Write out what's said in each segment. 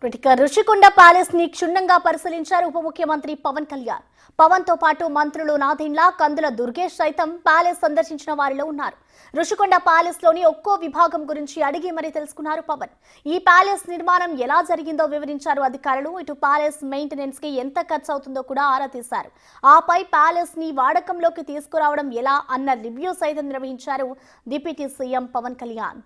Rushikonda palace ని క్షుణ్ణంగా పరిశీలించారు ఉప ముఖ్యమంత్రి పవన్ కళ్యాణ్. పవన్ తో పాటు మంత్రులు నాదెండ్ల, కందుల దుర్గేష్ సైతం ప్యాలెస్ సందర్శించిన వారిలో ఉన్నారు. రుషికొండ ప్యాలెస్ లోని ఒక్కో విభాగం గురించి అడిగి మరీ తెలుసుకున్నారు పవన్. ఈ ప్యాలెస్ నిర్మాణం ఎలా జరిగిందో వివరించారు అధికారులు. ఇటు ప్యాలెస్ మెయింటెనెన్స్ కి ఎంత ఖర్చు అవుతుందో కూడా ఆరా తీశారు. ఆపై ప్యాలెస్ ని వాడకంలోకి తీసుకురావడం ఎలా అన్న రివ్యూ సైతం నిర్వహించారు డిప్యూటీ సీఎం పవన్ కళ్యాణ్.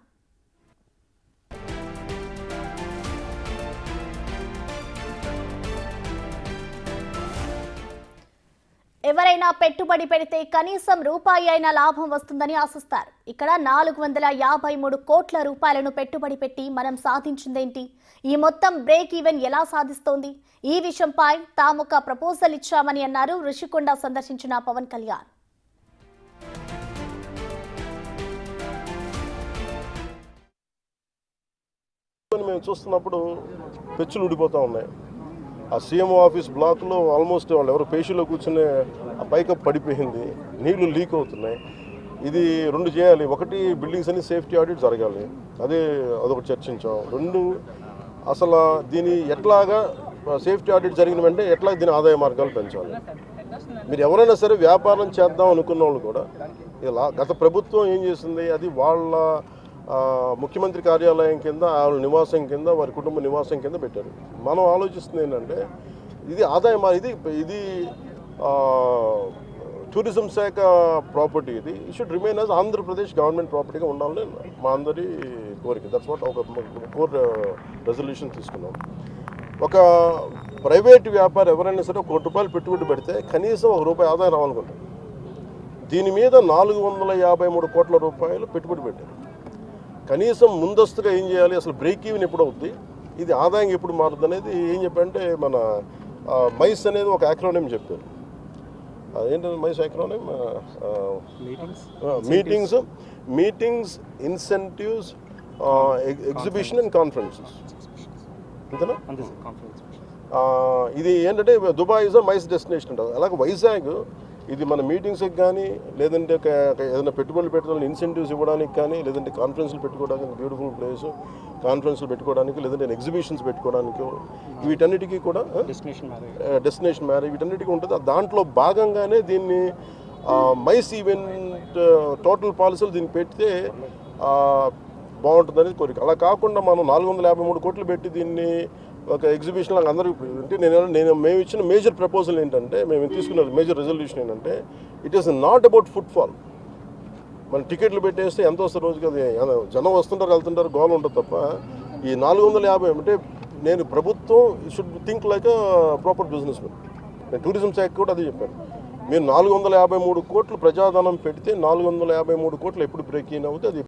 ఎవరైనా పెట్టుబడి పెడితే కనీసం రూపాయి అయినా లాభం వస్తుందని ఆశిస్తారు. ఇక్కడ 453 కోట్ల రూపాయలను పెట్టుబడి పెట్టి మనం సాధించిందేంటి? ఈ మొత్తం బ్రేక్ ఈవెన్ ఎలా సాధిస్తోంది? ఈ విషయంపై తామొక ప్రపోజల్ ఇచ్చామని అన్నారు రుషికొండ సందర్శించిన పవన్ కళ్యాణ్. మేము చూస్తున్నప్పుడు పెచ్చులు ఊడిపోతూ ఉన్నాయి. ఆ సీఎం ఆఫీస్ బ్లాక్లో ఆల్మోస్ట్ వాళ్ళు ఎవరు పేషీలో కూర్చునే ఆ పైకప్పు పడిపోయింది, నీళ్లు లీక్ అవుతున్నాయి. ఇది రెండు చేయాలి. ఒకటి, బిల్డింగ్స్ అన్ని సేఫ్టీ ఆడిట్ జరగాలి, అదొకటి చర్చించాం. రెండు, అసలు దీని ఎట్లాగా సేఫ్టీ ఆడిట్ జరిగిన వెంటనే ఎట్లా దీని ఆదాయ మార్గాలు పెంచాలి. మీరు ఎవరైనా సరే వ్యాపారం చేద్దాం అనుకున్న వాళ్ళు కూడా ఇలా గత ప్రభుత్వం ఏం చేసింది, అది వాళ్ళ ముఖ్యమంత్రి కార్యాలయం కింద, వాళ్ళ నివాసం కింద, వారి కుటుంబ నివాసం కింద పెట్టారు. మనం ఆలోచిస్తుంది ఏంటంటే ఇది ఆదాయం, ఇది టూరిజం శాఖ ప్రాపర్టీ. ఇది should remain as Andhra Pradesh government ప్రాపర్టీగా ఉండాలని మా అందరి కోరిక. దట్స్ వాట్ ఒక కోర్ రెజల్యూషన్ తీసుకున్నాం. ఒక ప్రైవేట్ వ్యాపారం ఎవరైనా సరే ₹1 కోటి పెట్టుబడి పెడితే కనీసం ₹1 ఆదాయం రావాలనుకుంటారు. దీని మీద 453 కోట్ల రూపాయలు పెట్టుబడి పెట్టారు. కనీసం ముందస్తుగా ఏం చేయాలి, అసలు బ్రేక్ ఈవెన్ ఎప్పుడు అవుద్ది, ఇది ఆదాయం ఎప్పుడు మారుతుంది అనేది ఏం చెప్పారంటే, మన మైస్ అనేది ఒక యాక్రోనిమ్ చెప్పారు. ఏంటంటే MICE acronym meetings, incentives, exhibition and conferences. అంతేనా? ఇది ఏంటంటే దుబాయ్ ఇస్ మైస్ డెస్టినేషన్ అంటారు. అలాగే వైజాగ్ ఇది మన మీటింగ్స్కి కానీ, లేదంటే ఏదైనా పెట్టుబడులు పెట్టడానికి ఇన్సెంటివ్స్ ఇవ్వడానికి కానీ, లేదంటే కాన్ఫరెన్స్లు పెట్టుకోవడానికి బ్యూటిఫుల్ ప్లేస్, కాన్ఫరెన్స్లు పెట్టుకోవడానికి, లేదంటే ఎగ్జిబిషన్స్ పెట్టుకోవడానికి, వీటన్నిటికీ కూడా డెస్టినేషన్ మ్యారేజ్ వీటన్నిటికీ ఉంటుంది. దాంట్లో భాగంగానే దీన్ని మైస్ ఈవెంట్ టోటల్ పాలసీలు దీన్ని పెడితే బాగుంటుందనేది కోరిక. అలా కాకుండా మనం 453 కోట్లు పెట్టి దీన్ని ఒక ఎగ్జిబిషన్ లాగా అందరూ అంటే మేము ఇచ్చిన మేజర్ ప్రపోజల్ ఏంటంటే, మేము తీసుకున్న మేజర్ రెజల్యూషన్ ఏంటంటే, it is not about footfall. మన టికెట్లు పెట్టేస్తే ఎంత వస్తారు రోజుకి, అది జనం వస్తుంటారు వెళ్తుంటారు, గోల్ ఉంటుంది తప్ప ఈ 450 అంటే నేను ప్రభుత్వం should think like proper business man. నేను టూరిజం శాఖ కూడా అది చెప్పాను. మీరు 453 కోట్లు ప్రజాధనం పెడితే 453 కోట్లు ఎప్పుడు బ్రేక్ ఇన్ అవుతుంది, అది